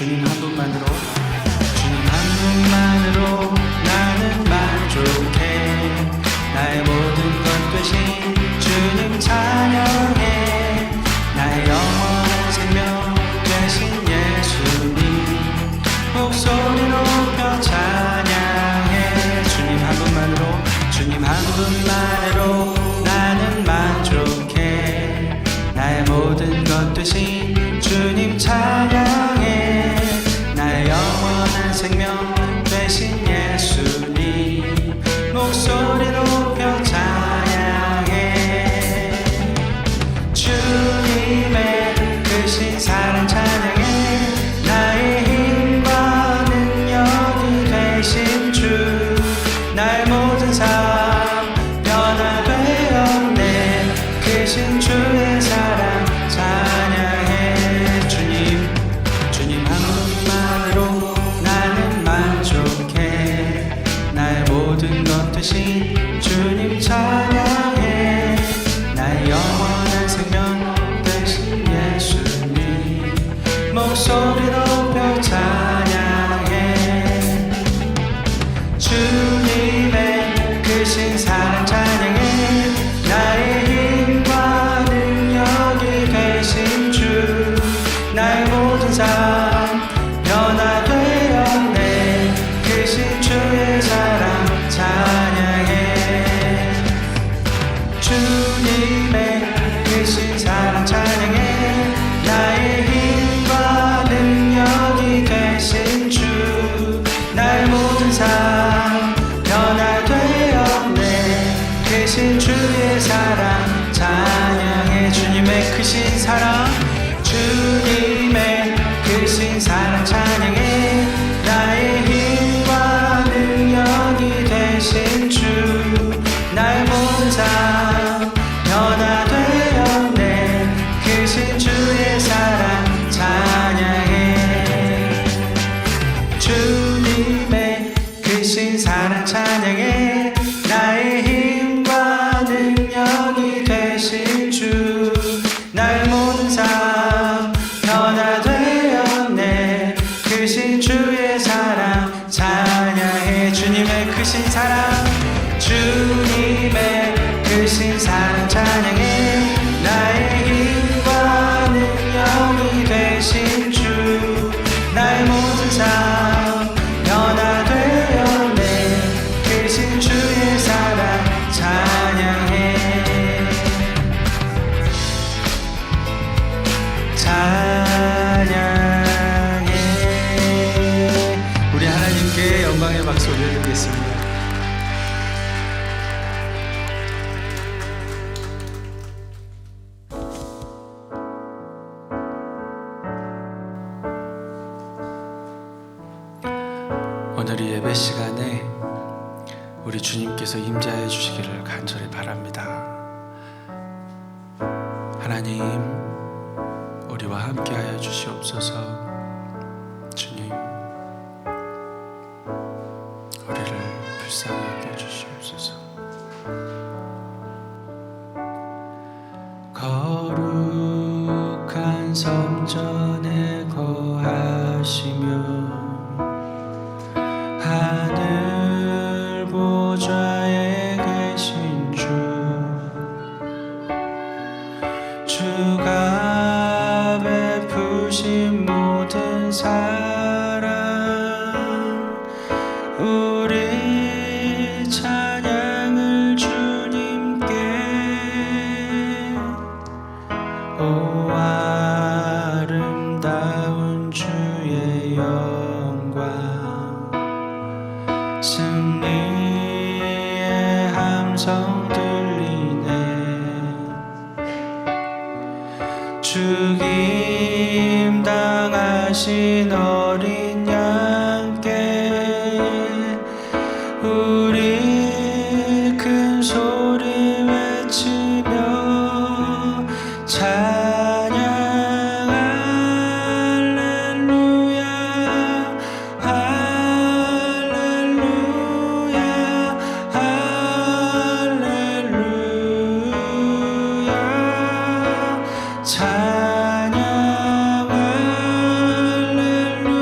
주님 한 분만으로, 주님 한 분만으로 나는 만족해. 나의 모든 것 되신 주님 찬양해. 나의 영원한 생명 되신 예수님 목소리 높여 찬양해. 주님 한 분만으로, 주님 한 분만으로 나는 만족해. 나의 모든 것 되신 주님 찬양해. 나의 영원한 생명 되신 예수님 목소리 높여 찬양해. 주님의 크신 사랑 찬양해. 나의 힘과 능력이 되신 주 나의 모든 삶 변화되었네. 크신 주의 사랑 찬양해. 주님 한 분만으로 나는 만족해. 나의 모든 것 되신 주님 찬양해. 나의 영원한 생명 되신 예수님 목소리 높여 찬양해. 주님의 크신 사랑 찬양해. 나의 힘과 능력이 되신 주 나의 모든 삶 변화되었네. 크신 주의 사랑 찬양해. 주님의 크신 사랑 찬양해. 나의 힘과 능력이 되신 주 나의 모든 삶 변화되었네. 크신 주의 사랑 찬양해. 주님의 크신 사랑, 주님의 크신 사랑 찬양해. 나의 힘과 능력이 되신 주 나의 모든 삶 변화되었네. 크신 주의 사랑 찬양해. 주님의 크신 사랑 찬양해. 나의 힘과 능력이 되신 주 나의 모든 삶 변화되었네. 크신 주의 사랑 찬양해. 주님의 크신 사랑, 주님의 크신 사랑 찬양해. 나의 힘과 능력이 되신 주 나의 모든 삶 변화되었네. 크신 주의 사랑 찬양해. 찬양해. 우리 하나님께 영광의 박수 올려드리겠습니다. 오늘 이 예배 시간에 우리 주님께서 임재하여 주시기를 간절히 바랍니다. 하나님, 우리와 함께하여 주시옵소서. 주님, 우리를 불쌍히 여겨 주시옵소서. 거룩한 성전에 거하시며 하늘 보좌에 계신 주, 주가 베푸신 모든 사랑 우리 찬양을 주님께. 오 아름다운 주의 영광, 승리의 함성 들리네. 죽임 당하신 어린 양께 우리 큰 소리 외치며 찬양 할렐루야 할렐루야 할렐루야 찬양 할렐루야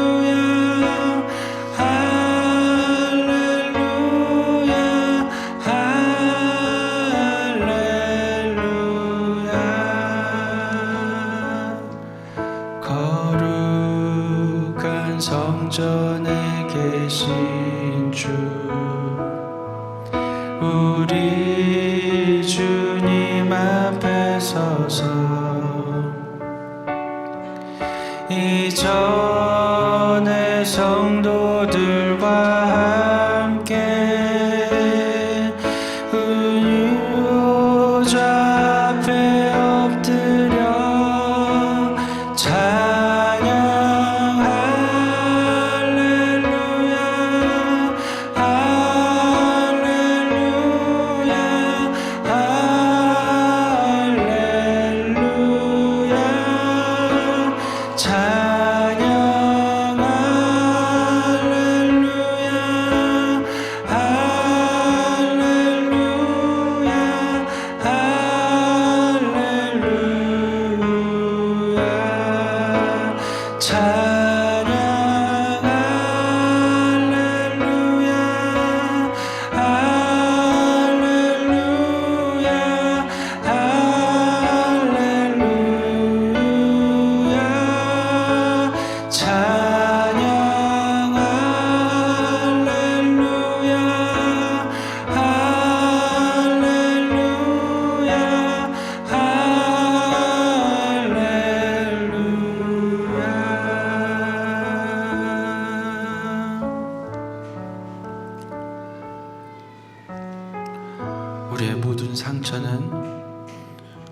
저는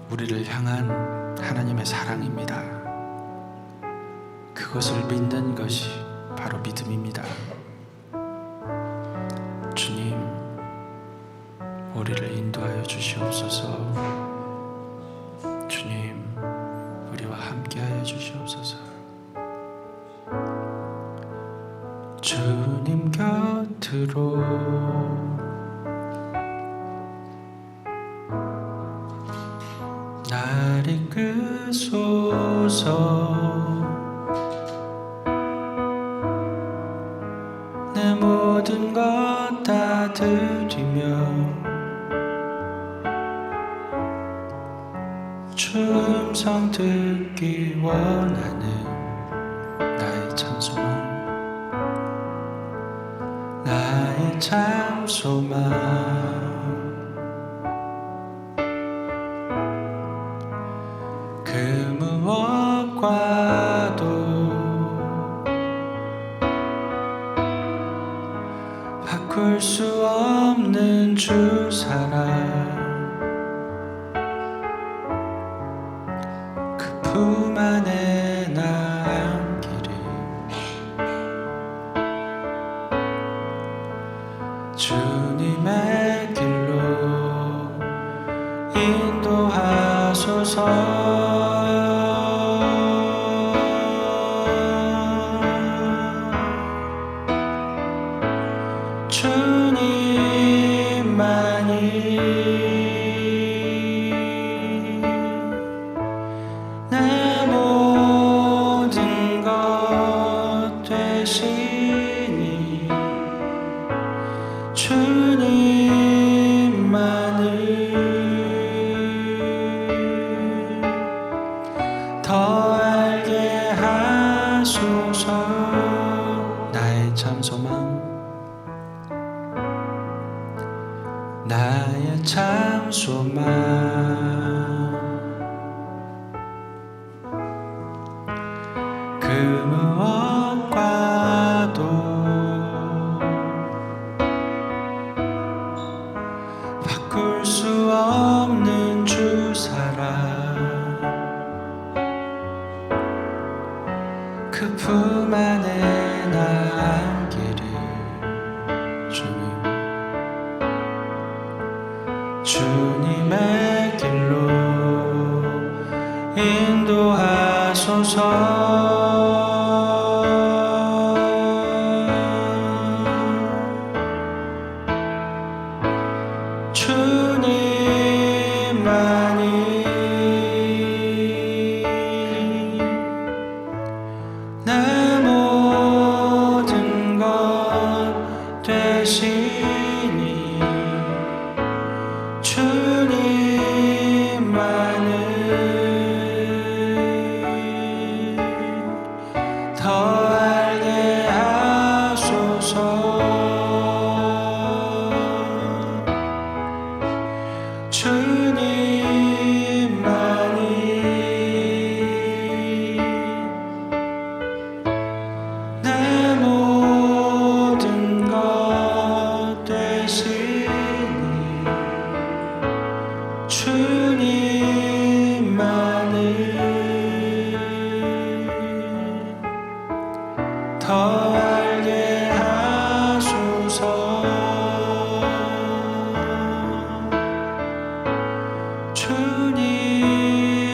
우리를 향한 하나님의 사랑입니다. 그것을 믿는 것이 바로 믿음입니다. 주님, 우리를 인도하여 주시옵소서. 주님, 우리와 함께하여 주시옵소서. 주님 곁으로 날 이끄소서. 내 모든 것 다 드리며 주 음성 듣기 원하는 나의 참 소망, 나의 참 소망. 그 무엇과도 바꿀 수 없는 주 사랑, 그 품 안에 나 안기를 주님의 길로 인도하소서. 주님만이 내 모든 것 되시니 주님만을 더 알게 하소서. 나의 참 소망, 나의 참 소망. 그 무엇과도 바꿀 수 없는 주 사랑, 그 품 안에 나 안기를 주님의 길로 인도하소서. 주님만이 내 모든 것 되시니 주님만을 더 알게 하소서. 주님만이 내 모든 것 되시니 주님만을 더 알게 하소서.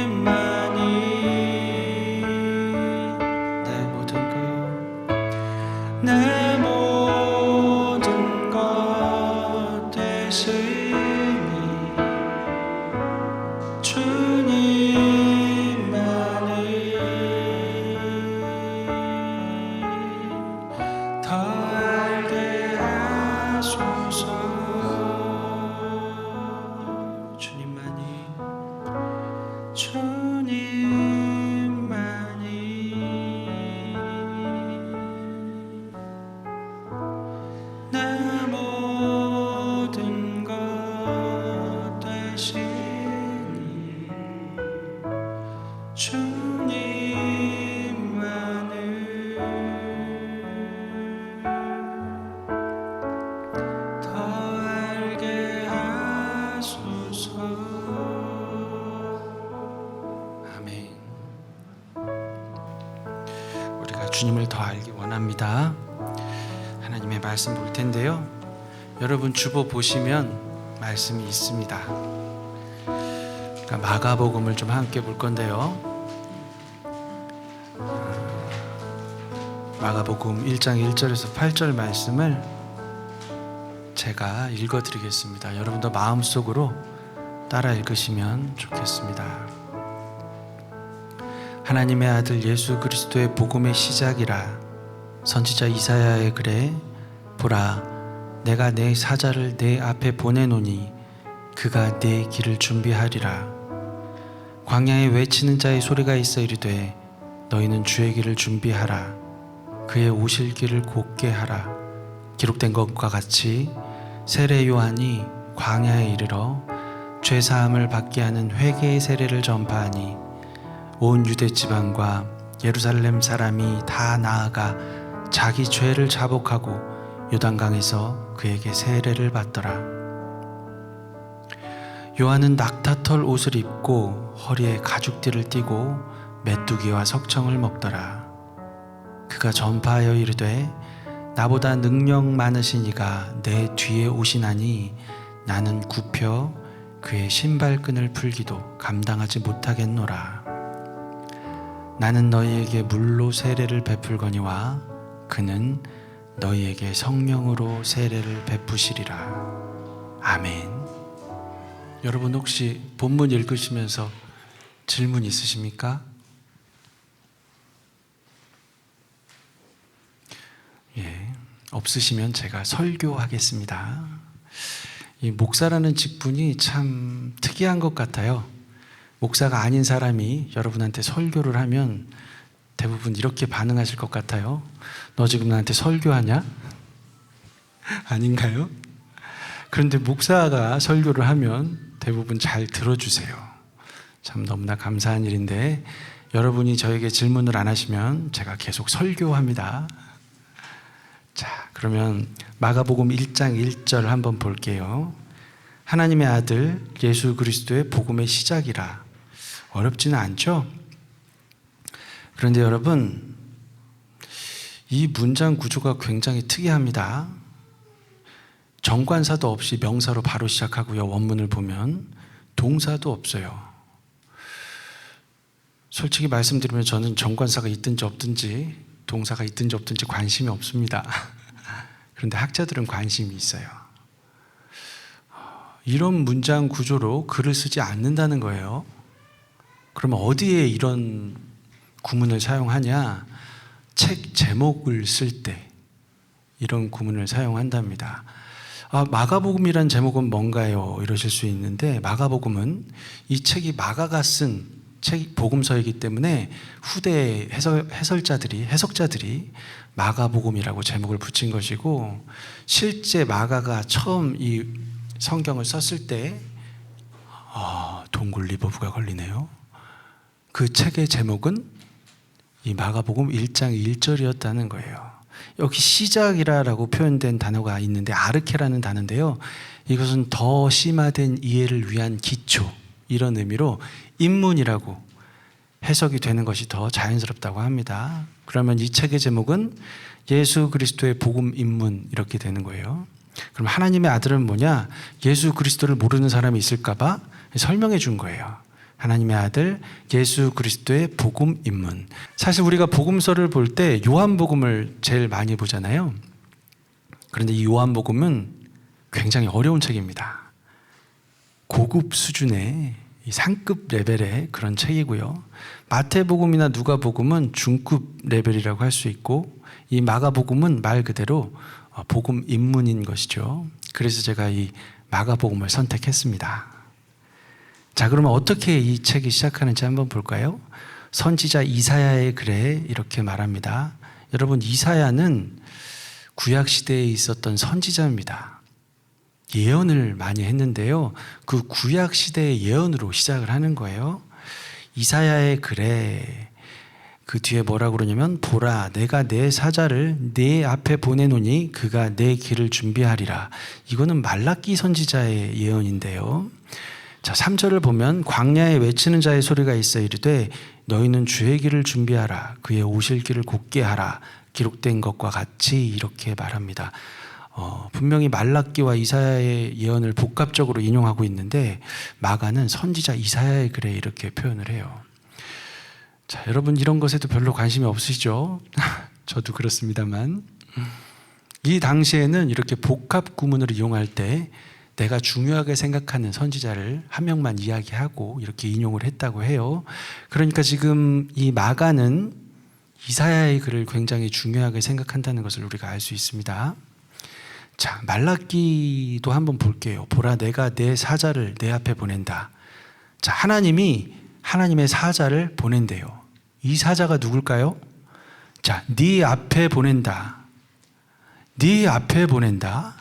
주님만이 내 모든 것 되시니 주님만을 더 알게 하소서. 주님만이 내 모든 것 되시니 주님만을 더 알게 하소서. 주님을 더 알기 원합니다. 하나님의 말씀 볼 텐데요. 여러분 주보 보시면 말씀이 있습니다. 그러니까 마가복음을 좀 함께 볼 건데요. 마가복음 1장 1절에서 8절 말씀을 제가 읽어드리겠습니다. 여러분도 마음속으로 따라 읽으시면 좋겠습니다. 하나님의 아들 예수 그리스도의 복음의 시작이라. 선지자 이사야의 글에 보라, 내가 내 사자를 내 앞에 보내노니 그가 내 길을 준비하리라. 광야에 외치는 자의 소리가 있어 이르되 너희는 주의 길을 준비하라. 그의 오실 길을 곧게 하라. 기록된 것과 같이 세례 요한이 광야에 이르러 죄사함을 받게 하는 회개의 세례를 전파하니 온 유대 지방과 예루살렘 사람이 다 나아가 자기 죄를 자복하고 요단강에서 그에게 세례를 받더라. 요한은 낙타털 옷을 입고 허리에 가죽띠를 띠고 메뚜기와 석청을 먹더라. 그가 전파하여 이르되 나보다 능력 많으신 이가 내 뒤에 오시나니 나는 굽혀 그의 신발끈을 풀기도 감당하지 못하겠노라. 나는 너희에게 물로 세례를 베풀거니와 그는 너희에게 성령으로 세례를 베푸시리라. 아멘. 여러분 혹시 본문 읽으시면서 질문 있으십니까? 예, 없으시면 제가 설교하겠습니다. 이 목사라는 직분이 참 특이한 것 같아요. 목사가 아닌 사람이 여러분한테 설교를 하면 대부분 이렇게 반응하실 것 같아요. 너 지금 나한테 설교하냐? 아닌가요? 그런데 목사가 설교를 하면 대부분 잘 들어주세요. 참 너무나 감사한 일인데 여러분이 저에게 질문을 안 하시면 제가 계속 설교합니다. 자, 그러면 마가복음 1장 1절 한번 볼게요. 하나님의 아들 예수 그리스도의 복음의 시작이라. 어렵지는 않죠? 그런데 여러분, 이 문장 구조가 굉장히 특이합니다. 정관사도 없이 명사로 바로 시작하고요. 원문을 보면 동사도 없어요. 솔직히 말씀드리면 저는 정관사가 있든지 없든지 동사가 있든지 없든지 관심이 없습니다. 그런데 학자들은 관심이 있어요. 이런 문장 구조로 글을 쓰지 않는다는 거예요. 그러면 어디에 이런 구문을 사용하냐? 책 제목을 쓸 때 이런 구문을 사용한답니다. 마가복음이란 제목은 뭔가요? 이러실 수 있는데 마가복음은 이 책이 마가가 쓴 책 복음서이기 때문에 후대 해석자들이 마가복음이라고 제목을 붙인 것이고, 실제 마가가 처음 이 성경을 썼을 때 동굴 리버브가 걸리네요. 그 책의 제목은 이 마가복음 1장 1절이었다는 거예요. 여기 시작이라고 표현된 단어가 있는데 아르케라는 단어인데요. 이것은 더 심화된 이해를 위한 기초, 이런 의미로 입문이라고 해석이 되는 것이 더 자연스럽다고 합니다. 그러면 이 책의 제목은 예수 그리스도의 복음 입문 이렇게 되는 거예요. 그럼 하나님의 아들은 뭐냐? 예수 그리스도를 모르는 사람이 있을까 봐 설명해 준 거예요. 하나님의 아들 예수 그리스도의 복음 입문. 사실 우리가 복음서를 볼 때 요한복음을 제일 많이 보잖아요. 그런데 이 요한복음은 굉장히 어려운 책입니다. 고급 수준의 상급 레벨의 그런 책이고요. 마태복음이나 누가복음은 중급 레벨이라고 할 수 있고, 이 마가복음은 말 그대로 복음 입문인 것이죠. 그래서 제가 이 마가복음을 선택했습니다. 자, 그러면 어떻게 이 책이 시작하는지 한번 볼까요? 선지자 이사야의 글에 이렇게 말합니다. 여러분, 이사야는 구약시대에 있었던 선지자입니다. 예언을 많이 했는데요. 그 구약시대의 예언으로 시작을 하는 거예요. 이사야의 글에 그 뒤에 뭐라고 그러냐면, 보라, 내가 내 사자를 내 앞에 보내노니 그가 내 길을 준비하리라. 이거는 말라기 선지자의 예언인데요. 자, 3절을 보면 광야에 외치는 자의 소리가 있어 이르되 너희는 주의 길을 준비하라. 그의 오실 길을 곧게 하라. 기록된 것과 같이 이렇게 말합니다. 분명히 말라기와 이사야의 예언을 복합적으로 인용하고 있는데 마가는 선지자 이사야의 글에 이렇게 표현을 해요. 자, 여러분 이런 것에도 별로 관심이 없으시죠? 저도 그렇습니다만 이 당시에는 이렇게 복합 구문을 이용할 때 내가 중요하게 생각하는 선지자를 한 명만 이야기하고 이렇게 인용을 했다고 해요. 그러니까 지금 이 마가는 이사야의 글을 굉장히 중요하게 생각한다는 것을 우리가 알 수 있습니다. 자, 말라기도 한번 볼게요. 보라, 내가 내 사자를 내 앞에 보낸다. 자, 하나님이 하나님의 사자를 보낸대요. 이 사자가 누굴까요? 자, 네 앞에 보낸다. 네 앞에 보낸다.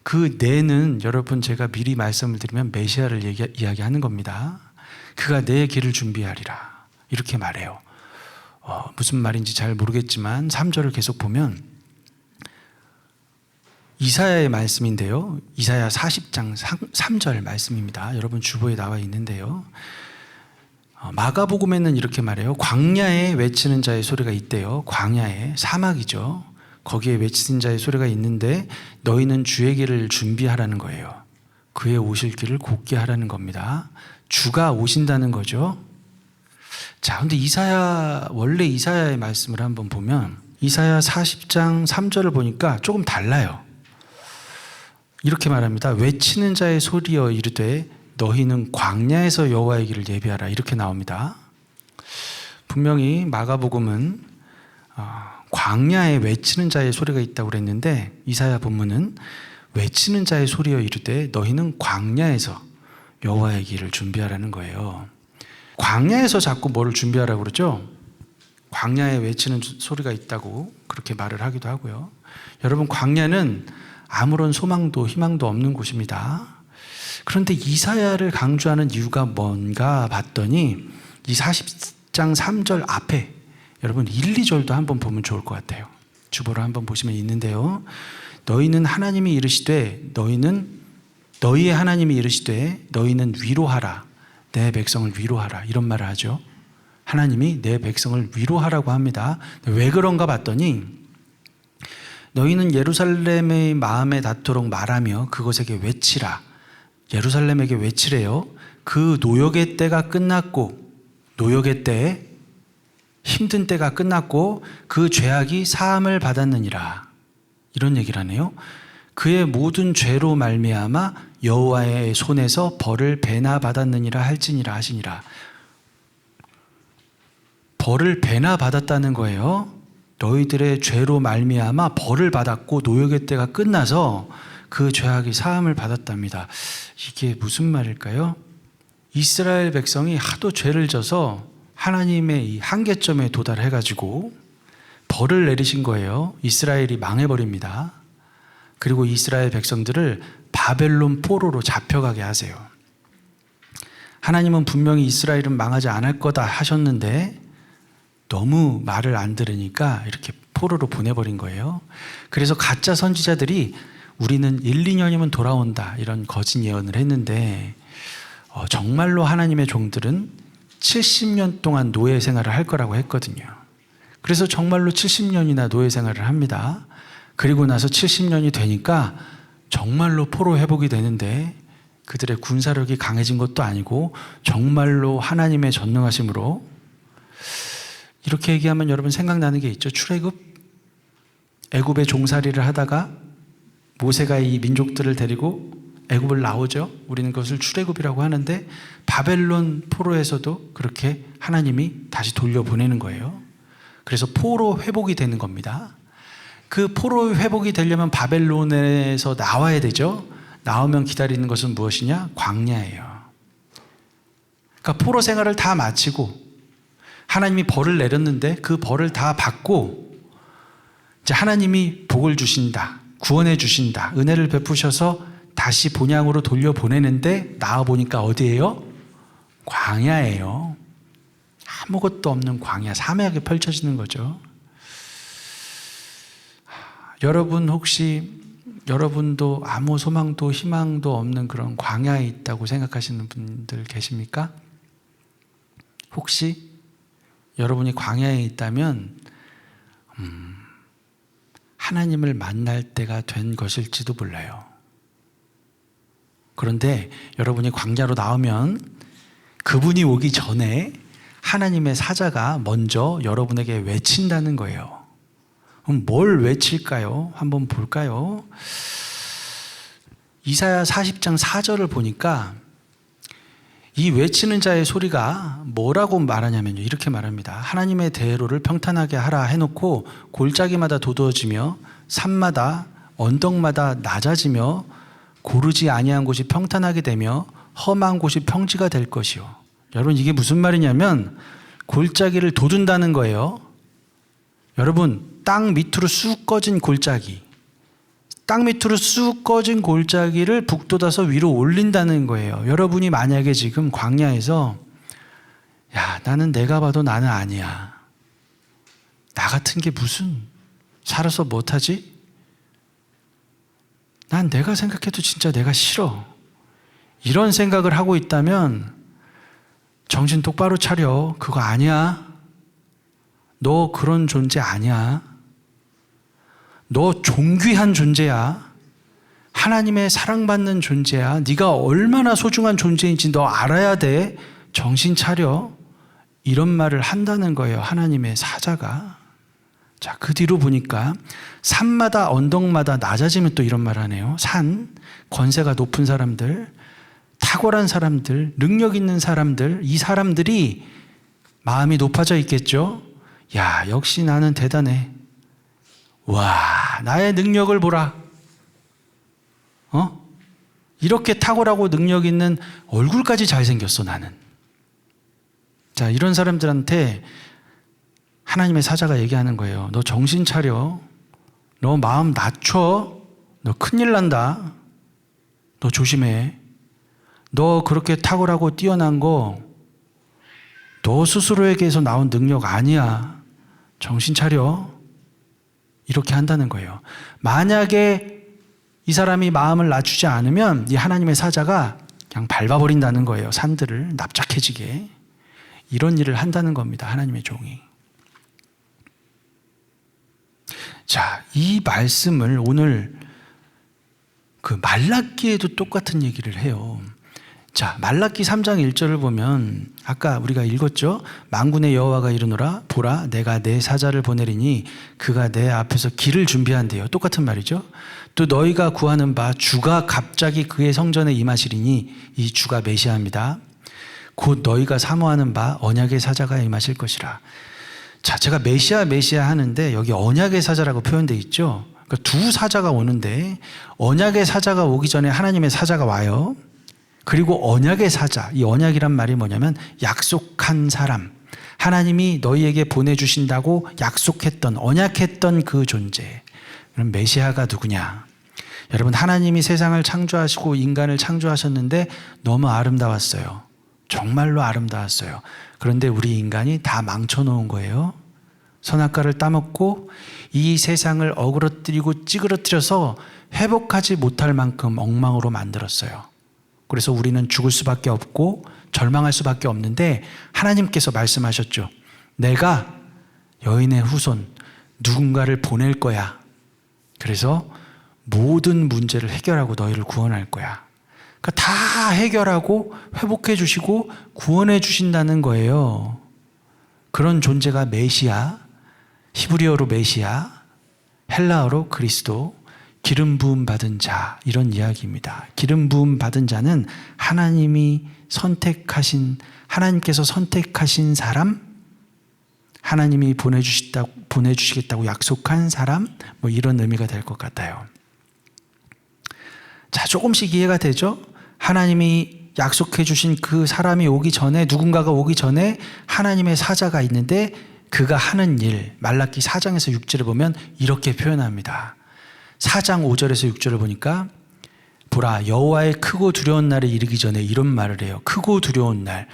그 내는 여러분 제가 미리 말씀을 드리면 메시아를 이야기하는 겁니다. 그가 내 길을 준비하리라. 이렇게 말해요. 무슨 말인지 잘 모르겠지만 3절을 계속 보면 이사야의 말씀인데요. 이사야 40장 3절 말씀입니다. 여러분 주보에 나와 있는데요. 마가복음에는 이렇게 말해요. 광야에 외치는 자의 소리가 있대요. 광야에, 사막이죠. 거기에 외치는 자의 소리가 있는데 너희는 주의 길을 준비하라는 거예요. 그의 오실 길을 곧게 하라는 겁니다. 주가 오신다는 거죠. 자, 근데 원래 이사야의 말씀을 한번 보면 이사야 40장 3절을 보니까 조금 달라요. 이렇게 말합니다. 외치는 자의 소리여 이르되 너희는 광야에서 여호와의 길을 예비하라. 이렇게 나옵니다. 분명히 마가복음은 광야에 외치는 자의 소리가 있다고 그랬는데 이사야 본문은 외치는 자의 소리여 이르되 너희는 광야에서 여호와의 길을 준비하라는 거예요. 광야에서 자꾸 뭐를 준비하라고 그러죠? 광야에 외치는 소리가 있다고 그렇게 말을 하기도 하고요. 여러분, 광야는 아무런 소망도 희망도 없는 곳입니다. 그런데 이사야를 강조하는 이유가 뭔가 봤더니 이 40장 3절 앞에 여러분 1, 2절도 한번 보면 좋을 것 같아요. 주보를 한번 보시면 있는데요. 너희는 하나님이 이르시되 너희의 하나님이 이르시되 너희는 위로하라. 내 백성을 위로하라. 이런 말을 하죠. 하나님이 내 백성을 위로하라고 합니다. 왜 그런가 봤더니 너희는 예루살렘의 마음에 닿도록 말하며 그것에게 외치라. 예루살렘에게 외치래요. 그 노역의 때가 끝났고 노역의 때에 힘든 때가 끝났고 그 죄악이 사함을 받았느니라. 이런 얘기를 하네요. 그의 모든 죄로 말미암아 여호와의 손에서 벌을 배나 받았느니라 할지니라 하시니라. 벌을 배나 받았다는 거예요. 너희들의 죄로 말미암아 벌을 받았고 노역의 때가 끝나서 그 죄악이 사함을 받았답니다. 이게 무슨 말일까요? 이스라엘 백성이 하도 죄를 져서 하나님의 이 한계점에 도달해가지고 벌을 내리신 거예요. 이스라엘이 망해버립니다. 그리고 이스라엘 백성들을 바벨론 포로로 잡혀가게 하세요. 하나님은 분명히 이스라엘은 망하지 않을 거다 하셨는데 너무 말을 안 들으니까 이렇게 포로로 보내버린 거예요. 그래서 가짜 선지자들이 우리는 1, 2년이면 돌아온다 이런 거짓 예언을 했는데 정말로 하나님의 종들은 70년 동안 노예 생활을 할 거라고 했거든요. 그래서 정말로 70년이나 노예 생활을 합니다. 그리고 나서 70년이 되니까 정말로 포로 회복이 되는데 그들의 군사력이 강해진 것도 아니고 정말로 하나님의 전능하심으로 이렇게 얘기하면 여러분 생각나는 게 있죠. 출애굽, 애굽의 종살이를 하다가 모세가 이 민족들을 데리고 애굽을 나오죠. 우리는 그것을 출애굽이라고 하는데 바벨론 포로에서도 그렇게 하나님이 다시 돌려보내는 거예요. 그래서 포로 회복이 되는 겁니다. 그 포로 회복이 되려면 바벨론에서 나와야 되죠. 나오면 기다리는 것은 무엇이냐? 광야예요. 그러니까 포로 생활을 다 마치고 하나님이 벌을 내렸는데 그 벌을 다 받고 이제 하나님이 복을 주신다. 구원해 주신다. 은혜를 베푸셔서 다시 본향으로 돌려보내는데 나와보니까 어디예요? 광야예요. 아무것도 없는 광야, 사막에 펼쳐지는 거죠. 여러분 혹시 여러분도 아무 소망도 희망도 없는 그런 광야에 있다고 생각하시는 분들 계십니까? 혹시 여러분이 광야에 있다면 하나님을 만날 때가 된 것일지도 몰라요. 그런데 여러분이 광야로 나오면 그분이 오기 전에 하나님의 사자가 먼저 여러분에게 외친다는 거예요. 그럼 뭘 외칠까요? 한번 볼까요? 이사야 40장 4절을 보니까 이 외치는 자의 소리가 뭐라고 말하냐면요, 이렇게 말합니다. 하나님의 대로를 평탄하게 하라 해놓고 골짜기마다 도두어지며 산마다 언덕마다 낮아지며 고르지 아니한 곳이 평탄하게 되며 험한 곳이 평지가 될 것이요. 여러분, 이게 무슨 말이냐면 골짜기를 도둔다는 거예요. 여러분, 땅 밑으로 쑥 꺼진 골짜기, 땅 밑으로 쑥 꺼진 골짜기를 북돋아서 위로 올린다는 거예요. 여러분이 만약에 지금 광야에서 야, 나는 내가 봐도 나는 아니야, 나 같은 게 무슨, 살아서 못하지? 난 내가 생각해도 진짜 내가 싫어, 이런 생각을 하고 있다면 정신 똑바로 차려. 그거 아니야. 너 그런 존재 아니야. 너 존귀한 존재야. 하나님의 사랑받는 존재야. 네가 얼마나 소중한 존재인지 너 알아야 돼. 정신 차려. 이런 말을 한다는 거예요, 하나님의 사자가. 자, 그 뒤로 보니까 산마다 언덕마다 낮아지면 또 이런 말 하네요. 산, 권세가 높은 사람들, 탁월한 사람들, 능력 있는 사람들, 이 사람들이 마음이 높아져 있겠죠. 야, 역시 나는 대단해. 와, 나의 능력을 보라. 이렇게 탁월하고 능력 있는, 얼굴까지 잘생겼어 나는. 자, 이런 사람들한테 하나님의 사자가 얘기하는 거예요. 너 정신 차려. 너 마음 낮춰. 너 큰일 난다. 너 조심해. 너 그렇게 탁월하고 뛰어난 거 너 스스로에게서 나온 능력 아니야. 정신 차려. 이렇게 한다는 거예요. 만약에 이 사람이 마음을 낮추지 않으면 이 하나님의 사자가 그냥 밟아버린다는 거예요. 산들을 납작해지게. 이런 일을 한다는 겁니다, 하나님의 종이. 자, 이 말씀을 오늘 그 말라기에도 똑같은 얘기를 해요. 자, 말라기 3장 1절을 보면 아까 우리가 읽었죠. 만군의 여호와가 이르노라, 보라 내가 내 사자를 보내리니 그가 내 앞에서 길을 준비한대요. 똑같은 말이죠. 또 너희가 구하는 바 주가 갑자기 그의 성전에 임하시리니, 이 주가 메시아입니다. 곧 너희가 사모하는 바 언약의 사자가 임하실 것이라. 자, 제가 메시아 하는데 여기 언약의 사자라고 표현되어 있죠. 그러니까 두 사자가 오는데 언약의 사자가 오기 전에 하나님의 사자가 와요. 그리고 언약의 사자, 이 언약이란 말이 뭐냐면 약속한 사람, 하나님이 너희에게 보내주신다고 약속했던, 언약했던 그 존재. 그럼 메시아가 누구냐? 여러분, 하나님이 세상을 창조하시고 인간을 창조하셨는데 너무 아름다웠어요. 정말로 아름다웠어요. 그런데 우리 인간이 다 망쳐놓은 거예요. 선악과를 따먹고 이 세상을 어그러뜨리고 찌그러뜨려서 회복하지 못할 만큼 엉망으로 만들었어요. 그래서 우리는 죽을 수밖에 없고 절망할 수밖에 없는데 하나님께서 말씀하셨죠. 내가 여인의 후손 누군가를 보낼 거야. 그래서 모든 문제를 해결하고 너희를 구원할 거야. 그러니까 다 해결하고 회복해 주시고 구원해 주신다는 거예요. 그런 존재가 메시아, 히브리어로 메시아, 헬라어로 그리스도, 기름 부음 받은 자, 이런 이야기입니다. 기름 부음 받은 자는 하나님께서 선택하신 사람, 하나님이 보내주시겠다고 약속한 사람, 뭐 이런 의미가 될 것 같아요. 자, 조금씩 이해가 되죠? 하나님이 약속해 주신 그 사람이 오기 전에, 누군가가 오기 전에 하나님의 사자가 있는데 그가 하는 일, 말라기 4장에서 6절을 보면 이렇게 표현합니다. 4장 5절에서 6절을 보니까 보라 여호와의 크고 두려운 날에 이르기 전에 이런 말을 해요. 크고 두려운 날.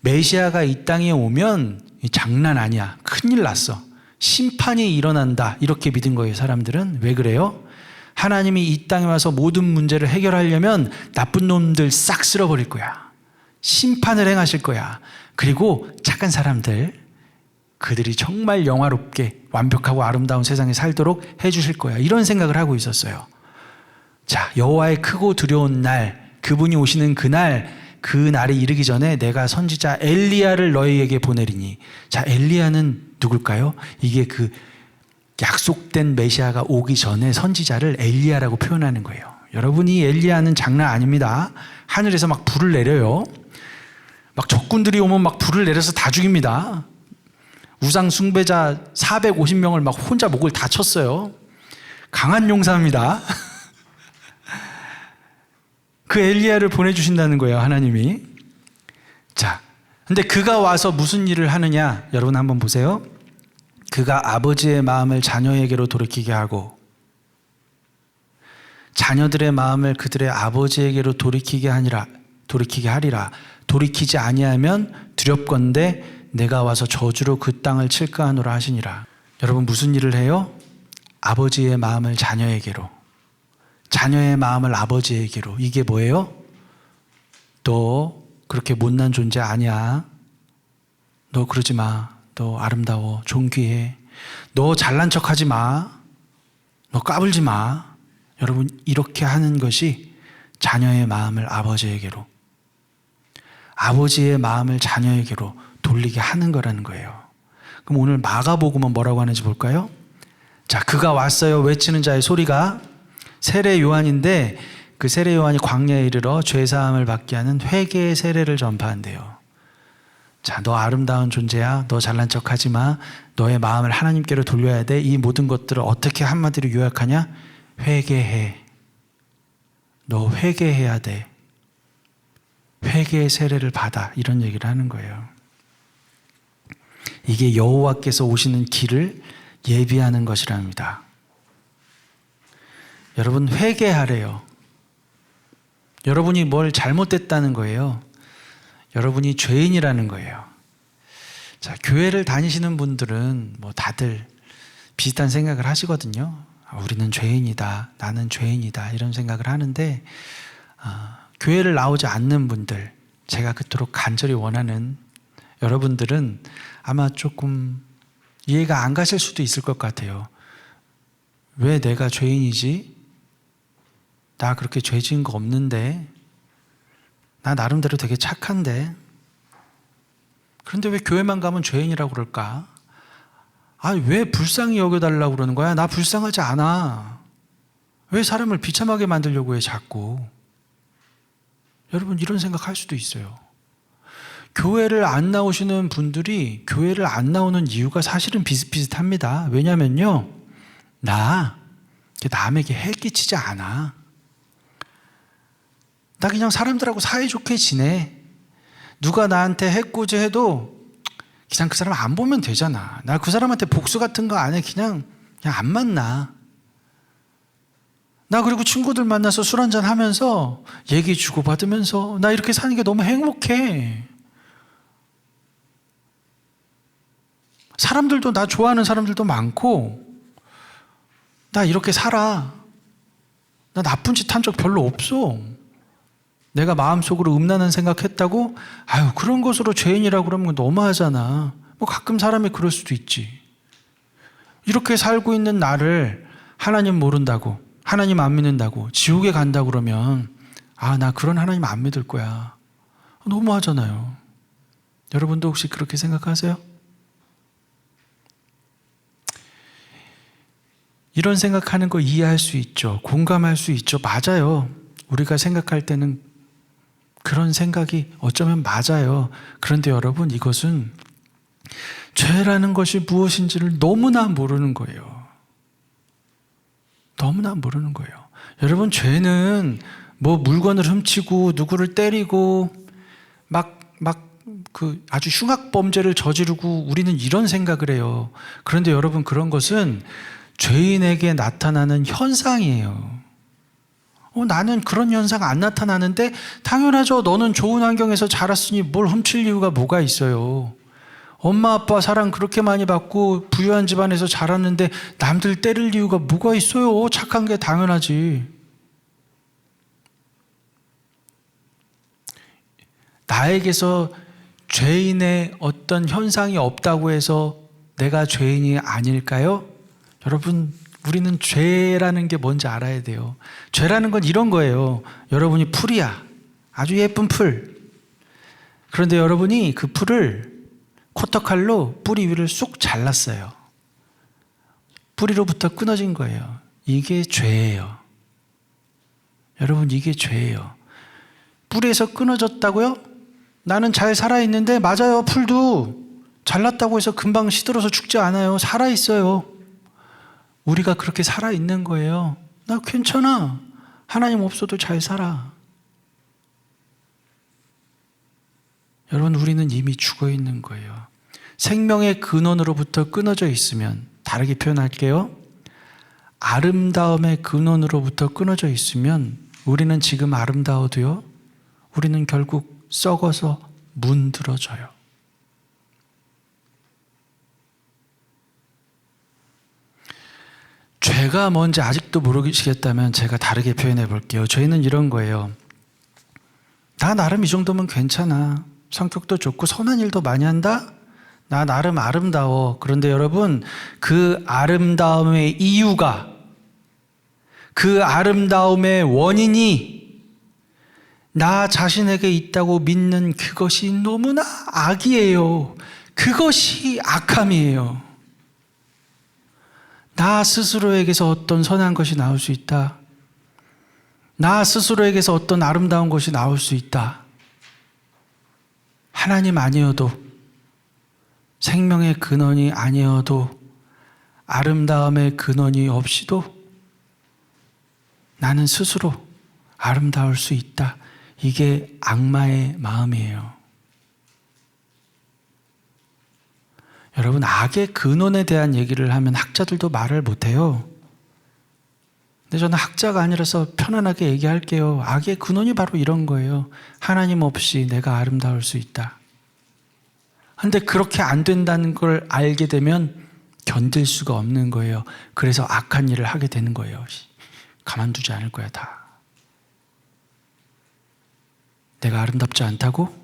메시아가 이 땅에 오면 장난 아니야. 큰일 났어. 심판이 일어난다. 이렇게 믿은 거예요, 사람들은. 왜 그래요? 하나님이 이 땅에 와서 모든 문제를 해결하려면 나쁜 놈들 싹 쓸어버릴 거야. 심판을 행하실 거야. 그리고 착한 사람들, 그들이 정말 영화롭게 완벽하고 아름다운 세상에 살도록 해주실 거야. 이런 생각을 하고 있었어요. 자, 여호와의 크고 두려운 날, 그분이 오시는 그날, 그 날이 이르기 전에 내가 선지자 엘리야를 너희에게 보내리니. 자, 엘리야는 누굴까요? 이게 그 약속된 메시아가 오기 전에 선지자를 엘리야라고 표현하는 거예요. 여러분, 이 엘리야는 장난 아닙니다. 하늘에서 막 불을 내려요. 막 적군들이 오면 막 불을 내려서 다 죽입니다. 우상 숭배자 450명을 막 혼자 목을 다 쳤어요. 강한 용사입니다. 그 엘리야를 보내주신다는 거예요, 하나님이. 자, 근데 그가 와서 무슨 일을 하느냐? 여러분 한번 보세요. 그가 아버지의 마음을 자녀에게로 돌이키게 하고 자녀들의 마음을 그들의 아버지에게로 돌이키게 하리라. 돌이키지 아니하면 두렵건대 내가 와서 저주로 그 땅을 칠까 하노라 하시니라. 여러분, 무슨 일을 해요? 아버지의 마음을 자녀에게로, 자녀의 마음을 아버지에게로. 이게 뭐예요? 너 그렇게 못난 존재 아니야. 너 그러지 마. 너 아름다워. 존귀해. 너 잘난 척하지 마. 너 까불지 마. 여러분, 이렇게 하는 것이 자녀의 마음을 아버지에게로, 아버지의 마음을 자녀에게로 돌리게 하는 거라는 거예요. 그럼 오늘 마가복음은 뭐라고 하는지 볼까요? 자, 그가 왔어요 외치는 자의 소리가 세례 요한인데, 그 세례 요한이 광야에 이르러 죄사함을 받게 하는 회개의 세례를 전파한대요. 자, 너 아름다운 존재야. 너 잘난 척하지 마. 너의 마음을 하나님께로 돌려야 돼. 이 모든 것들을 어떻게 한마디로 요약하냐? 회개해. 너 회개해야 돼. 회개의 세례를 받아. 이런 얘기를 하는 거예요. 이게 여호와께서 오시는 길을 예비하는 것이랍니다. 여러분, 회개하래요. 여러분이 뭘 잘못됐다는 거예요. 여러분이 죄인이라는 거예요. 자, 교회를 다니시는 분들은 뭐 다들 비슷한 생각을 하시거든요. 우리는 죄인이다. 나는 죄인이다. 이런 생각을 하는데, 교회를 나오지 않는 분들, 제가 그토록 간절히 원하는 여러분들은 아마 조금 이해가 안 가실 수도 있을 것 같아요. 왜 내가 죄인이지? 나 그렇게 죄 지은 거 없는데, 나 나름대로 되게 착한데, 그런데 왜 교회만 가면 죄인이라고 그럴까? 왜 불쌍히 여겨달라고 그러는 거야? 나 불쌍하지 않아. 왜 사람을 비참하게 만들려고 해 자꾸? 여러분, 이런 생각할 수도 있어요. 교회를 안 나오시는 분들이 교회를 안 나오는 이유가 사실은 비슷비슷합니다. 왜냐면요, 나 남에게 해 끼치지 않아. 나 그냥 사람들하고 사이좋게 지내. 누가 나한테 해코지 해도 그냥 그 사람 안 보면 되잖아. 나 그 사람한테 복수 같은 거 안 해. 그냥 안 만나. 나 그리고 친구들 만나서 술 한잔 하면서 얘기 주고받으면서 나 이렇게 사는 게 너무 행복해. 사람들도, 나 좋아하는 사람들도 많고, 나 이렇게 살아. 나 나쁜 짓 한 적 별로 없어. 내가 마음속으로 음란한 생각했다고? 그런 것으로 죄인이라고 그러면 너무하잖아. 뭐 가끔 사람이 그럴 수도 있지. 이렇게 살고 있는 나를 하나님 모른다고, 하나님 안 믿는다고, 지옥에 간다고 그러면 나 그런 하나님 안 믿을 거야. 너무하잖아요. 여러분도 혹시 그렇게 생각하세요? 이런 생각하는 거 이해할 수 있죠. 공감할 수 있죠. 맞아요. 우리가 생각할 때는 그런 생각이 어쩌면 맞아요. 그런데 여러분, 이것은 죄라는 것이 무엇인지를 너무나 모르는 거예요. 너무나 모르는 거예요. 여러분, 죄는 뭐 물건을 훔치고 누구를 때리고 그 아주 흉악 범죄를 저지르고 우리는 이런 생각을 해요. 그런데 여러분, 그런 것은 죄인에게 나타나는 현상이에요. 나는 그런 현상 안 나타나는데, 당연하죠. 너는 좋은 환경에서 자랐으니 뭘 훔칠 이유가 뭐가 있어요. 엄마 아빠 사랑 그렇게 많이 받고 부유한 집안에서 자랐는데 남들 때릴 이유가 뭐가 있어요? 착한 게 당연하지. 나에게서 죄인의 어떤 현상이 없다고 해서 내가 죄인이 아닐까요? 여러분, 우리는 죄라는 게 뭔지 알아야 돼요. 죄라는 건 이런 거예요. 여러분이 풀이야. 아주 예쁜 풀. 그런데 여러분이 그 풀을 코터칼로 뿌리 위를 쑥 잘랐어요. 뿌리로부터 끊어진 거예요. 이게 죄예요. 여러분, 이게 죄예요. 뿌리에서 끊어졌다고요? 나는 잘 살아있는데, 맞아요. 풀도 잘랐다고 해서 금방 시들어서 죽지 않아요. 살아있어요. 우리가 그렇게 살아있는 거예요. 나 괜찮아. 하나님 없어도 잘 살아. 여러분, 우리는 이미 죽어 있는 거예요. 생명의 근원으로부터 끊어져 있으면, 다르게 표현할게요. 아름다움의 근원으로부터 끊어져 있으면 우리는 지금 아름다워도요, 우리는 결국 썩어서 문드러져요. 죄가 뭔지 아직도 모르시겠다면 제가 다르게 표현해 볼게요. 죄는 이런 거예요. 나 나름 이 정도면 괜찮아. 성격도 좋고 선한 일도 많이 한다? 나 나름 아름다워. 그런데 여러분, 그 아름다움의 이유가, 그 아름다움의 원인이 나 자신에게 있다고 믿는 그것이 너무나 악이에요. 그것이 악함이에요. 나 스스로에게서 어떤 선한 것이 나올 수 있다. 나 스스로에게서 어떤 아름다운 것이 나올 수 있다. 하나님 아니어도, 생명의 근원이 아니어도, 아름다움의 근원이 없이도 나는 스스로 아름다울 수 있다. 이게 악마의 마음이에요. 여러분, 악의 근원에 대한 얘기를 하면 학자들도 말을 못해요. 근데 저는 학자가 아니라서 편안하게 얘기할게요. 악의 근원이 바로 이런 거예요. 하나님 없이 내가 아름다울 수 있다. 근데 그렇게 안 된다는 걸 알게 되면 견딜 수가 없는 거예요. 그래서 악한 일을 하게 되는 거예요. 가만두지 않을 거야, 다. 내가 아름답지 않다고?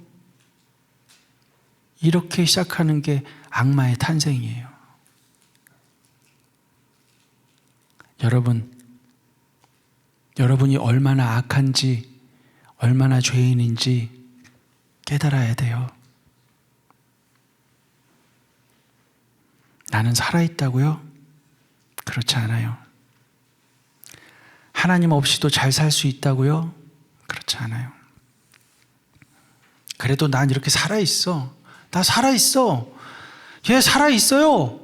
이렇게 시작하는 게 악마의 탄생이에요. 여러분이 얼마나 악한지, 얼마나 죄인인지 깨달아야 돼요. 나는 살아있다고요? 그렇지 않아요. 하나님 없이도 잘 살 수 있다고요? 그렇지 않아요. 그래도 난 이렇게 살아있어. 나 살아있어. 얘 살아있어요.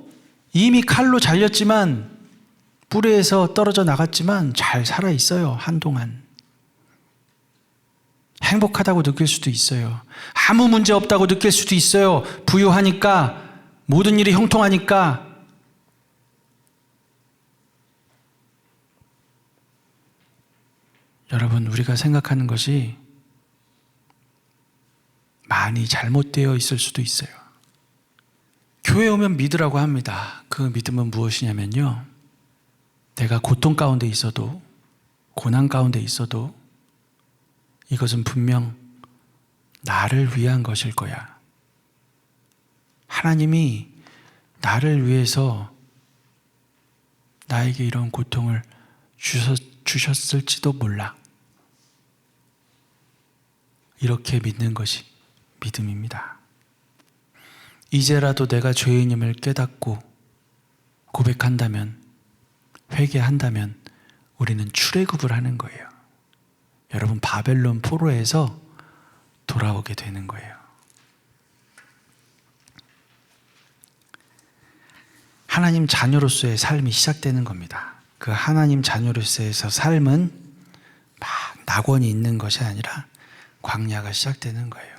이미 칼로 잘렸지만, 뿌리에서 떨어져 나갔지만 잘 살아있어요. 한동안. 행복하다고 느낄 수도 있어요. 아무 문제 없다고 느낄 수도 있어요. 부유하니까, 모든 일이 형통하니까. 여러분, 우리가 생각하는 것이 많이 잘못되어 있을 수도 있어요. 교회 오면 믿으라고 합니다. 그 믿음은 무엇이냐면요, 내가 고통 가운데 있어도, 고난 가운데 있어도 이것은 분명 나를 위한 것일 거야. 하나님이 나를 위해서 나에게 이런 고통을 주셨을지도 몰라. 이렇게 믿는 것이 믿음입니다. 이제라도 내가 죄인임을 깨닫고 고백한다면, 회개한다면 우리는 출애굽을 하는 거예요. 여러분, 바벨론 포로에서 돌아오게 되는 거예요. 하나님 자녀로서의 삶이 시작되는 겁니다. 그 하나님 자녀로서의 삶은 막 낙원이 있는 것이 아니라 광야가 시작되는 거예요.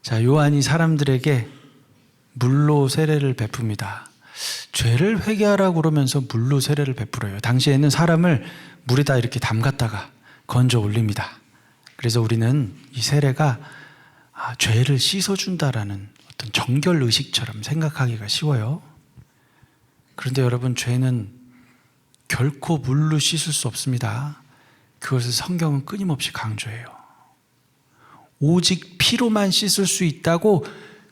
자, 요한이 사람들에게 물로 세례를 베풉니다. 죄를 회개하라고 그러면서 물로 세례를 베풀어요. 당시에는 사람을 물에다 이렇게 담갔다가 건져 올립니다. 그래서 우리는 이 세례가 죄를 씻어준다라는 어떤 정결 의식처럼 생각하기가 쉬워요. 그런데 여러분, 죄는 결코 물로 씻을 수 없습니다. 그것을 성경은 끊임없이 강조해요. 오직 피로만 씻을 수 있다고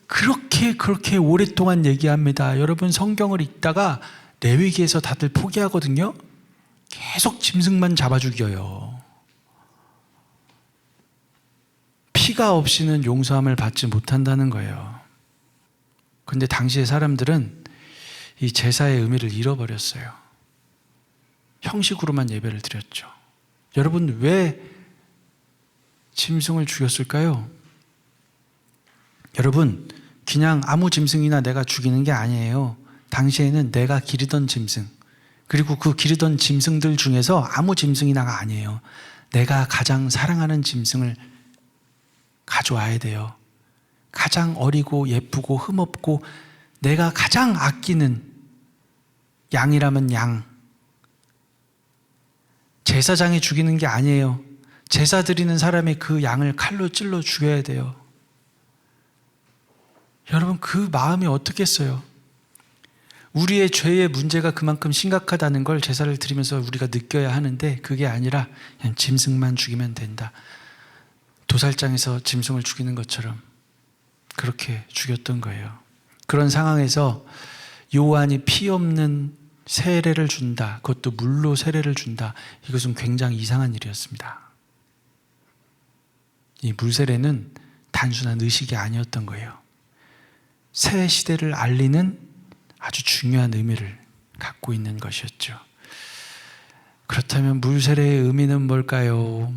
그렇게 오랫동안 얘기합니다. 여러분, 성경을 읽다가 레위기에서 다들 포기하거든요. 계속 짐승만 잡아 죽여요. 피가 없이는 용서함을 받지 못한다는 거예요. 그런데 당시의 사람들은 이 제사의 의미를 잃어버렸어요. 형식으로만 예배를 드렸죠. 여러분, 왜 짐승을 죽였을까요? 여러분, 그냥 아무 짐승이나 내가 죽이는 게 아니에요. 당시에는 내가 기르던 짐승, 그리고 그 기르던 짐승들 중에서 아무 짐승이나가 아니에요. 내가 가장 사랑하는 짐승을 가져와야 돼요. 가장 어리고 예쁘고 흠없고 내가 가장 아끼는 양이라면 양. 제사장이 죽이는 게 아니에요. 제사 드리는 사람이 그 양을 칼로 찔러 죽여야 돼요. 여러분, 그 마음이 어떻겠어요? 우리의 죄의 문제가 그만큼 심각하다는 걸 제사를 드리면서 우리가 느껴야 하는데, 그게 아니라 그냥 짐승만 죽이면 된다. 도살장에서 짐승을 죽이는 것처럼 그렇게 죽였던 거예요. 그런 상황에서 요한이 피 없는 세례를 준다, 그것도 물로 세례를 준다, 이것은 굉장히 이상한 일이었습니다. 이 물세례는 단순한 의식이 아니었던 거예요. 새 시대를 알리는 아주 중요한 의미를 갖고 있는 것이었죠. 그렇다면 물세례의 의미는 뭘까요?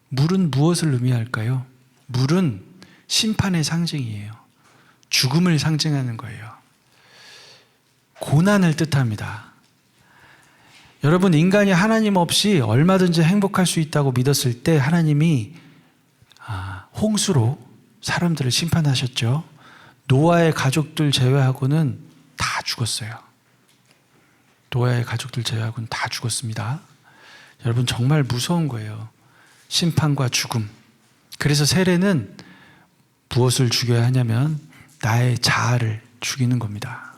물은 무엇을 의미할까요? 물은 심판의 상징이에요. 죽음을 상징하는 거예요. 고난을 뜻합니다. 여러분, 인간이 하나님 없이 얼마든지 행복할 수 있다고 믿었을 때 하나님이 홍수로 사람들을 심판하셨죠. 노아의 가족들 제외하고는 다 죽었어요. 노아의 가족들 제외하고는 다 죽었습니다. 여러분, 정말 무서운 거예요. 심판과 죽음. 그래서 세례는 무엇을 죽여야 하냐면 나의 자아를 죽이는 겁니다.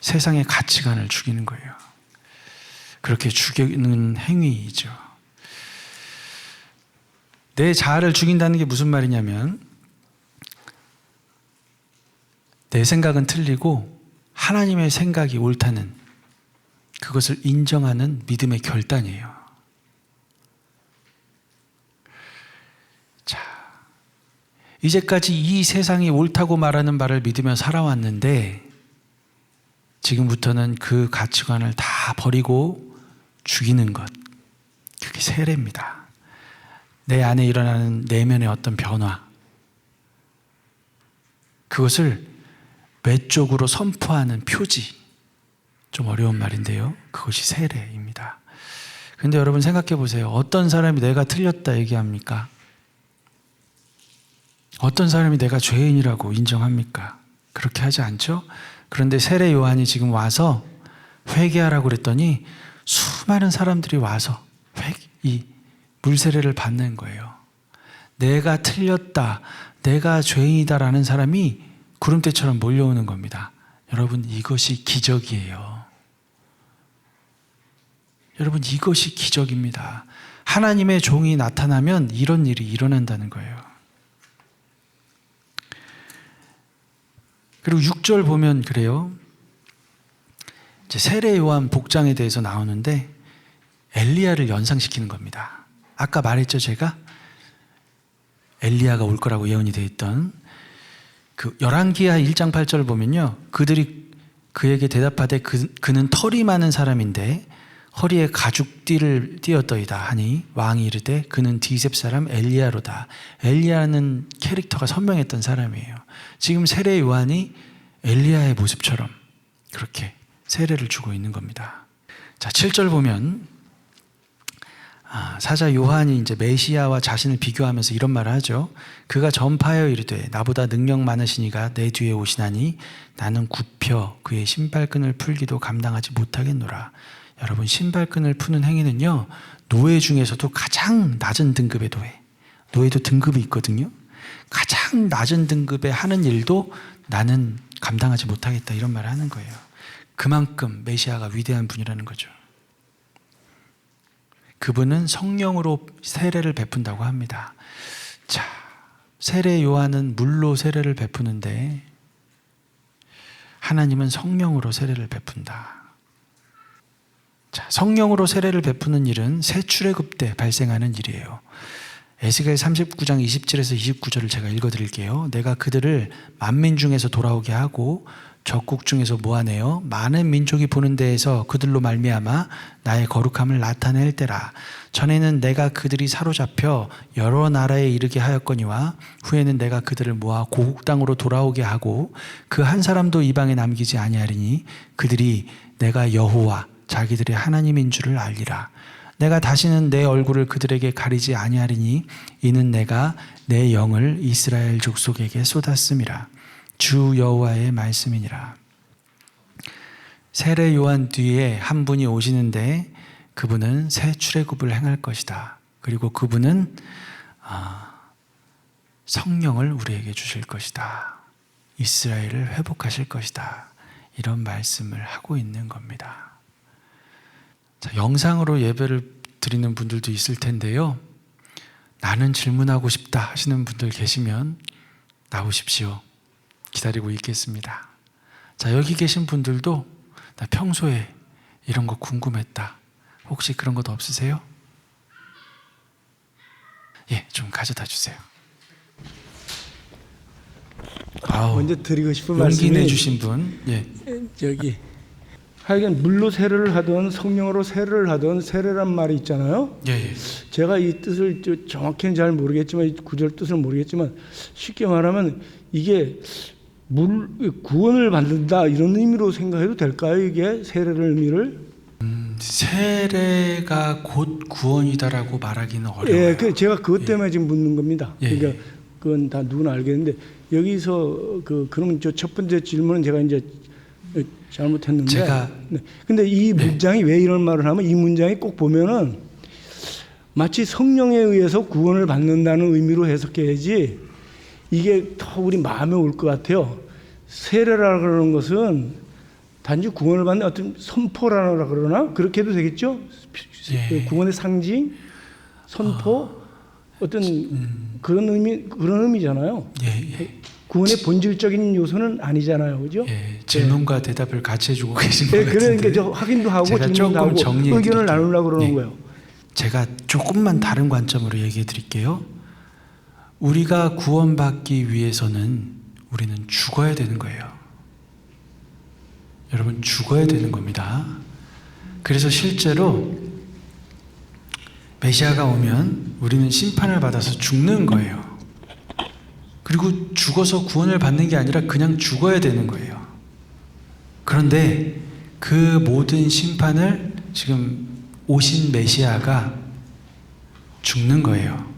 세상의 가치관을 죽이는 거예요. 그렇게 죽이는 행위이죠. 내 자아를 죽인다는 게 무슨 말이냐면, 내 생각은 틀리고 하나님의 생각이 옳다는, 그것을 인정하는 믿음의 결단이에요. 자, 이제까지 이 세상이 옳다고 말하는 바를 믿으며 살아왔는데, 지금부터는 그 가치관을 다 버리고 죽이는 것, 그게 세례입니다. 내 안에 일어나는 내면의 어떤 변화, 그것을 외적으로 선포하는 표지, 좀 어려운 말인데요, 그것이 세례입니다. 그런데 여러분, 생각해 보세요. 어떤 사람이 내가 틀렸다 얘기합니까? 어떤 사람이 내가 죄인이라고 인정합니까? 그렇게 하지 않죠? 그런데 세례 요한이 지금 와서 회개하라고 그랬더니 수많은 사람들이 와서 이 물세례를 받는 거예요. 내가 틀렸다, 내가 죄인이다라는 사람이 구름대처럼 몰려오는 겁니다. 여러분, 이것이 기적이에요. 여러분, 이것이 기적입니다. 하나님의 종이 나타나면 이런 일이 일어난다는 거예요. 그리고 6절 보면 그래요. 이제 세례 요한 복장에 대해서 나오는데 엘리야를 연상시키는 겁니다. 아까 말했죠, 제가? 엘리야가 올 거라고 예언이 되어 있던 그 열왕기하 1장 8절 보면요, 그들이 그에게 대답하되 그는 털이 많은 사람인데 허리에 가죽띠를 띠었더이다 하니 왕이 이르되 그는 디셉 사람 엘리야로다. 엘리야는 캐릭터가 선명했던 사람이에요. 지금 세례 요한이 엘리야의 모습처럼 그렇게 세례를 주고 있는 겁니다. 자, 7절 보면 사자 요한이 이제 메시아와 자신을 비교하면서 이런 말을 하죠. 그가 전파하여 이르되 나보다 능력 많으시니가 내 뒤에 오시나니 나는 굽혀 그의 신발끈을 풀기도 감당하지 못하겠노라. 여러분, 신발끈을 푸는 행위는요, 노예 중에서도 가장 낮은 등급의 노예, 노예도 등급이 있거든요. 가장 낮은 등급에 하는 일도 나는 감당하지 못하겠다 이런 말을 하는 거예요. 그만큼 메시아가 위대한 분이라는 거죠. 그분은 성령으로 세례를 베푼다고 합니다. 자, 세례 요한은 물로 세례를 베푸는데 하나님은 성령으로 세례를 베푼다. 자, 성령으로 세례를 베푸는 일은 새 출애굽 때 발생하는 일이에요. 에스겔 39장 27에서 29절을 제가 읽어드릴게요. 내가 그들을 만민 중에서 돌아오게 하고 적국 중에서 모아내어 많은 민족이 보는 데에서 그들로 말미암아 나의 거룩함을 나타낼 때라. 전에는 내가 그들이 사로잡혀 여러 나라에 이르게 하였거니와 후에는 내가 그들을 모아 고국 땅으로 돌아오게 하고 그 한 사람도 이방에 남기지 아니하리니 그들이 내가 여호와 자기들의 하나님인 줄을 알리라. 내가 다시는 내 얼굴을 그들에게 가리지 아니하리니 이는 내가 내 영을 이스라엘 족속에게 쏟았음이라. 주 여호와의 말씀이니라. 세례 요한 뒤에 한 분이 오시는데 그분은 새 출애굽을 행할 것이다. 그리고 그분은 성령을 우리에게 주실 것이다. 이스라엘을 회복하실 것이다. 이런 말씀을 하고 있는 겁니다. 자, 영상으로 예배를 드리는 분들도 있을 텐데요. 나는 질문하고 싶다 하시는 분들 계시면 나오십시오. 기다리고 있겠습니다. 자, 여기 계신 분들도 나 평소에 이런 거 궁금했다. 혹시 그런 것 없으세요? 예, 좀 가져다 주세요. 아우, 먼저 드리고 싶은 용기 말씀이 내주신 분, 예, 저기 하여간 물로 세례를 하든 성령으로 세례를 하든 세례란 말이 있잖아요. 예, 예. 제가 이 뜻을 정확히는 잘 모르겠지만 이 구절 뜻을 모르겠지만 쉽게 말하면 이게 구원을 받는다 이런 의미로 생각해도 될까요? 이게 세례의 의미를? 세례가 곧 구원이다라고 말하기는 어려워요. 예, 제가 그것 때문에 지금 묻는 겁니다. 예, 그러니까 그건 다 누구나 알겠는데 여기서 그럼 저 첫 번째 질문은 제가 이제 잘못했는데 제가 근데 이 문장이 왜 이런 말을 하면 이 문장이 꼭 보면은 마치 성령에 의해서 구원을 받는다는 의미로 해석해야지 이게 더 우리 마음에 올 것 같아요. 세례라 그러는 것은 단지 구원을 받는 어떤 선포라 그러나 그렇게 해도 되겠죠? 예. 구원의 상징, 선포, 어떤 그런 의미잖아요. 예, 예. 구원의 본질적인 요소는 아니잖아요, 그죠? 예, 질문과 대답을 같이 해주고 계신 것 같은데. 그러니까 저 확인도 하고 제가 질문도 하고 의견을 나누려고 그러는 거예요. 제가 조금만 다른 관점으로 얘기해 드릴게요. 우리가 구원받기 위해서는 우리는 죽어야 되는 거예요. 여러분, 죽어야 되는 겁니다. 그래서 실제로 메시아가 오면 우리는 심판을 받아서 죽는 거예요. 그리고 죽어서 구원을 받는 게 아니라 그냥 죽어야 되는 거예요. 그런데 그 모든 심판을 지금 오신 메시아가 죽는 거예요.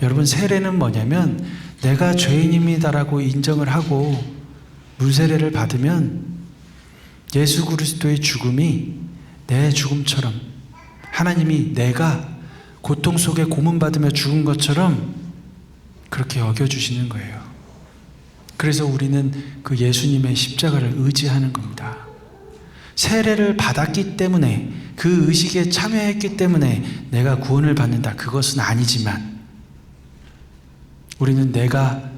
여러분, 세례는 뭐냐면 내가 죄인입니다라고 인정을 하고 물세례를 받으면 예수 그리스도의 죽음이 내 죽음처럼 하나님이 내가 고통 속에 고문받으며 죽은 것처럼 그렇게 여겨주시는 거예요. 그래서 우리는 그 예수님의 십자가를 의지하는 겁니다. 세례를 받았기 때문에 그 의식에 참여했기 때문에 내가 구원을 받는다. 그것은 아니지만 우리는 내가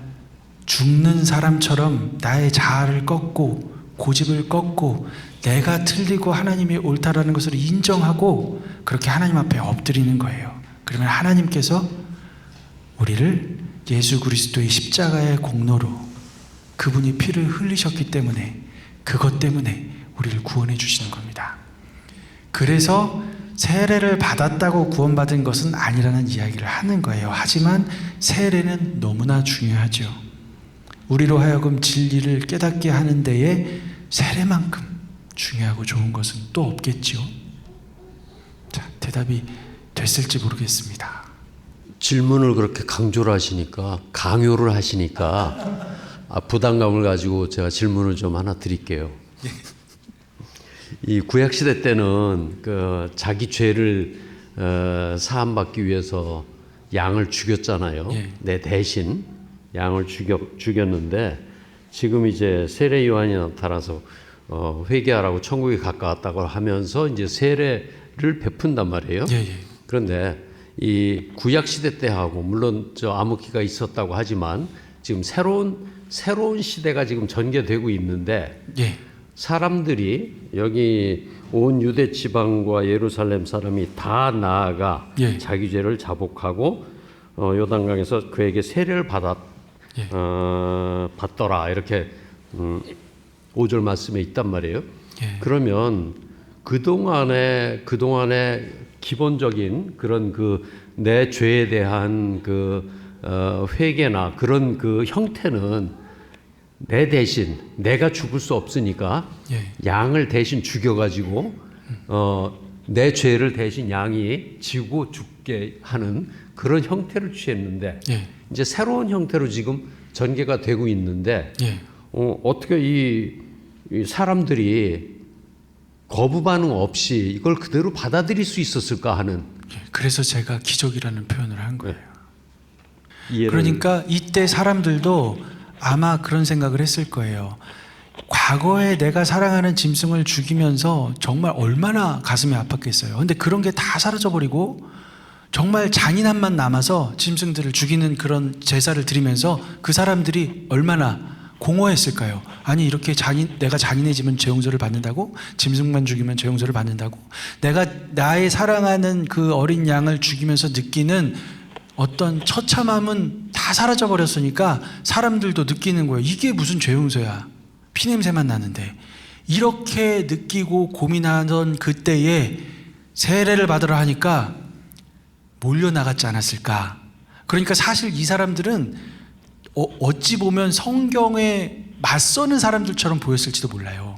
죽는 사람처럼 나의 자아를 꺾고 고집을 꺾고 내가 틀리고 하나님이 옳다라는 것을 인정하고 그렇게 하나님 앞에 엎드리는 거예요. 그러면 하나님께서 우리를 예수 그리스도의 십자가의 공로로 그분이 피를 흘리셨기 때문에 그것 때문에 우리를 구원해 주시는 겁니다. 그래서 세례를 받았다고 구원받은 것은 아니라는 이야기를 하는 거예요. 하지만 세례는 너무나 중요하죠. 우리로 하여금 진리를 깨닫게 하는 데에 세례만큼 중요하고 좋은 것은 또 없겠죠. 자, 대답이 됐을지 모르겠습니다. 질문을 그렇게 강조를 하시니까, 강요를 하시니까 부담감을 가지고 제가 질문을 좀 하나 드릴게요. 이 구약 시대 때는 그 자기 죄를 사함받기 위해서 양을 죽였잖아요. 예. 내 대신 양을 죽였는데 지금 이제 세례 요한이 나타나서 회개하라고 천국에 가까웠다고 하면서 이제 세례를 베푼단 말이에요. 예, 예. 그런데 이 구약 시대 때하고 물론 저 암흑기가 있었다고 하지만 지금 새로운 시대가 지금 전개되고 있는데 예. 사람들이 여기 온 유대 지방과 예루살렘 사람이 다 나아가 예. 자기 죄를 자복하고 요단강에서 그에게 세례를 예. 받더라 이렇게 5절 말씀에 있단 말이에요. 예. 그러면 그동안의 기본적인 그런 내 죄에 대한 회개나 그런 형태는 내 대신 내가 죽을 수 없으니까 예. 양을 대신 죽여가지고 내 죄를 대신 양이 지고 죽게 하는 그런 형태를 취했는데 예. 이제 새로운 형태로 지금 전개가 되고 있는데 예. 어떻게 이 사람들이 거부 반응 없이 이걸 그대로 받아들일 수 있었을까 하는. 예. 그래서 제가 기적이라는 표현을 한 거예요. 이해를. 그러니까 이때 사람들도 아마 그런 생각을 했을 거예요. 과거에 내가 사랑하는 짐승을 죽이면서 정말 얼마나 가슴이 아팠겠어요. 근데 그런 게 다 사라져버리고 정말 잔인함만 남아서 짐승들을 죽이는 그런 제사를 드리면서 그 사람들이 얼마나 공허했을까요? 아니 이렇게 내가 잔인해지면 죄 용서를 받는다고? 짐승만 죽이면 죄 용서를 받는다고? 내가 나의 사랑하는 그 어린 양을 죽이면서 느끼는 어떤 처참함은 다 사라져 버렸으니까 사람들도 느끼는 거예요. 이게 무슨 죄 용서야? 피냄새만 나는데. 이렇게 느끼고 고민하던 그때에 세례를 받으라 하니까 몰려나갔지 않았을까? 그러니까 사실 이 사람들은 어찌 보면 성경에 맞서는 사람들처럼 보였을지도 몰라요.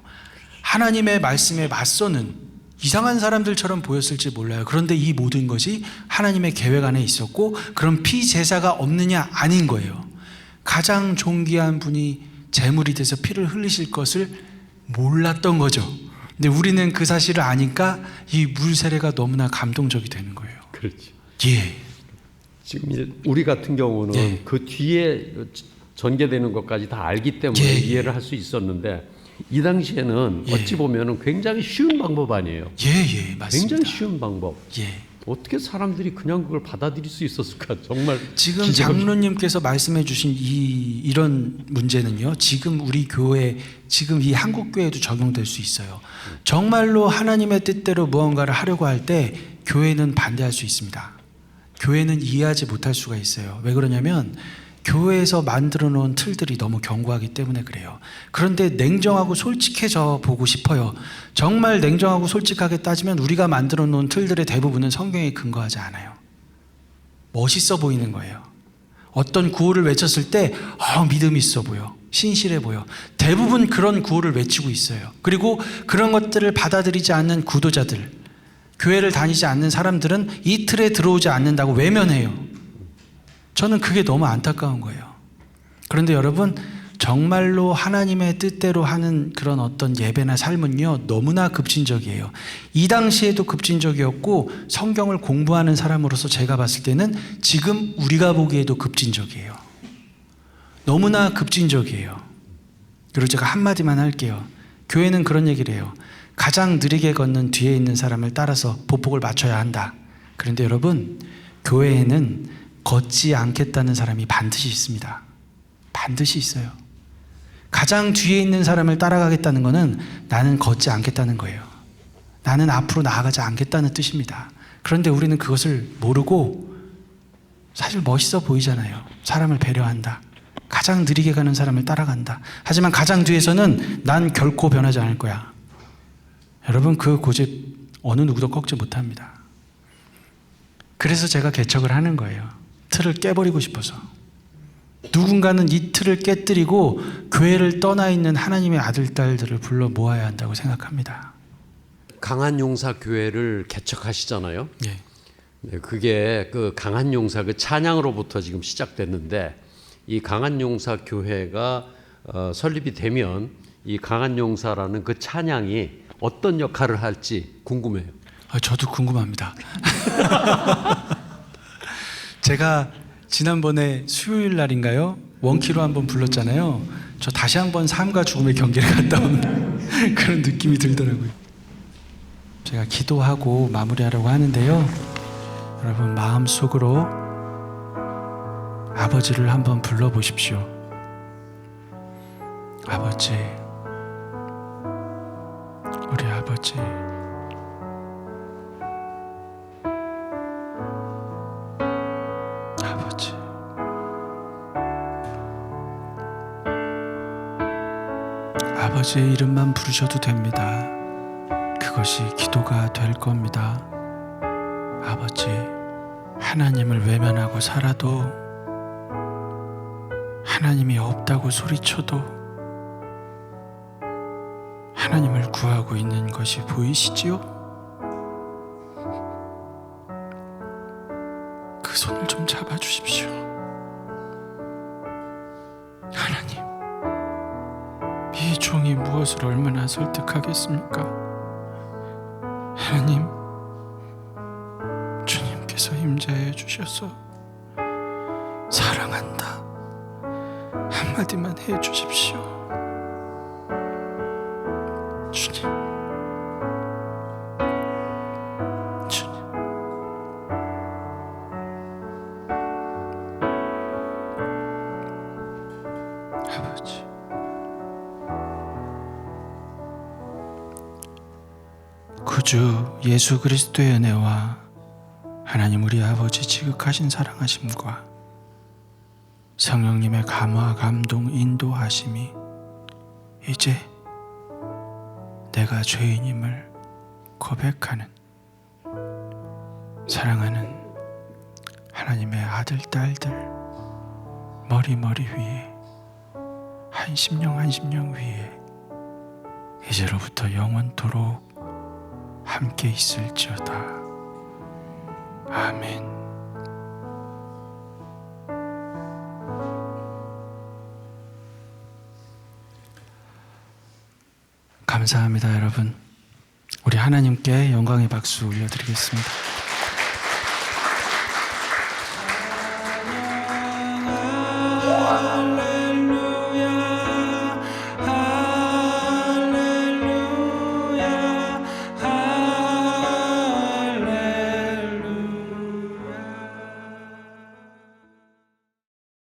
하나님의 말씀에 맞서는 이상한 사람들처럼 보였을지 몰라요. 그런데 이 모든 것이 하나님의 계획 안에 있었고 그런 피제사가 없느냐? 아닌 거예요. 가장 존귀한 분이 제물이 돼서 피를 흘리실 것을 몰랐던 거죠. 근데 우리는 그 사실을 아니까 이 물세례가 너무나 감동적이 되는 거예요. 그렇지. 예. 지금 이제 우리 같은 경우는 예. 그 뒤에 전개되는 것까지 다 알기 때문에 예, 예. 이해를 할 수 있었는데 이 당시에는 예. 어찌 보면은 굉장히 쉬운 방법 아니에요. 예, 맞습니다. 굉장히 쉬운 방법. 예. 어떻게 사람들이 그냥 그걸 받아들일 수 있었을까? 정말 지금 기적이- 장로님께서 말씀해 주신 이런 문제는요. 지금 우리 교회, 지금 이 한국 교회에도 적용될 수 있어요. 정말로 하나님의 뜻대로 무언가를 하려고 할 때 교회는 반대할 수 있습니다. 교회는 이해하지 못할 수가 있어요. 왜 그러냐면 교회에서 만들어 놓은 틀들이 너무 견고하기 때문에 그래요. 그런데 냉정하고 솔직해져 보고 싶어요. 정말 냉정하고 솔직하게 따지면 우리가 만들어 놓은 틀들의 대부분은 성경에 근거하지 않아요. 멋있어 보이는 거예요. 어떤 구호를 외쳤을 때 믿음이 있어 보여, 신실해 보여. 대부분 그런 구호를 외치고 있어요. 그리고 그런 것들을 받아들이지 않는 구도자들, 교회를 다니지 않는 사람들은 이 틀에 들어오지 않는다고 외면해요. 저는 그게 너무 안타까운 거예요. 그런데 여러분, 정말로 하나님의 뜻대로 하는 그런 어떤 예배나 삶은요, 너무나 급진적이에요. 이 당시에도 급진적이었고 성경을 공부하는 사람으로서 제가 봤을 때는 지금 우리가 보기에도 급진적이에요. 너무나 급진적이에요. 그리고 제가 한마디만 할게요. 교회는 그런 얘기를 해요. 가장 느리게 걷는 뒤에 있는 사람을 따라서 보폭을 맞춰야 한다. 그런데 여러분, 교회에는 걷지 않겠다는 사람이 반드시 있습니다. 반드시 있어요. 가장 뒤에 있는 사람을 따라가겠다는 것은 나는 걷지 않겠다는 거예요. 나는 앞으로 나아가지 않겠다는 뜻입니다. 그런데 우리는 그것을 모르고 사실 멋있어 보이잖아요. 사람을 배려한다. 가장 느리게 가는 사람을 따라간다. 하지만 가장 뒤에서는 난 결코 변하지 않을 거야. 여러분, 그 고집 어느 누구도 꺾지 못합니다. 그래서 제가 개척을 하는 거예요. 틀을 깨버리고 싶어서. 누군가는 이 틀을 깨뜨리고 교회를 떠나 있는 하나님의 아들, 딸들을 불러 모아야 한다고 생각합니다. 강한 용사 교회를 개척하시잖아요. 예. 네, 그게 그 강한 용사 그 찬양으로부터 지금 시작됐는데 이 강한 용사 교회가 설립이 되면 이 강한 용사라는 그 찬양이 어떤 역할을 할지 궁금해요. 저도 궁금합니다. 제가 지난번에 수요일 날인가요? 원키로 한번 불렀잖아요. 저 다시 한번 삶과 죽음의 경계를 갔다 온 그런 느낌이 들더라고요. 제가 기도하고 마무리하려고 하는데요. 여러분 마음속으로 아버지를 한번 불러보십시오. 아버지, 우리 아버지, 아버지, 아버지의 이름만 부르셔도 됩니다. 그것이 기도가 될 겁니다. 아버지, 하나님을 외면하고 살아도, 하나님이 없다고 소리쳐도 하나님을 구하고 있는 것이 보이시지요? 그 손을 좀 잡아주십시오. 하나님, 이 종이 무엇을 얼마나 설득하겠습니까? 하나님, 주님께서 임재해 주셔서 사랑한다 한마디만 해 주십시오. 주님, 주님, 아버지, 구주 예수 그리스도의 은혜와 하나님 우리 아버지 지극하신 사랑하심과 성령님의 감화 감동 인도하심이 이제 내가 죄인임을 고백하는 사랑하는 하나님의 아들 딸들 머리 위에 한 심령 위에 이제로부터 영원토록 함께 있을지어다. 아멘. 감사합니다, 여러분. 우리 하나님께 영광의 박수 올려드리겠습니다.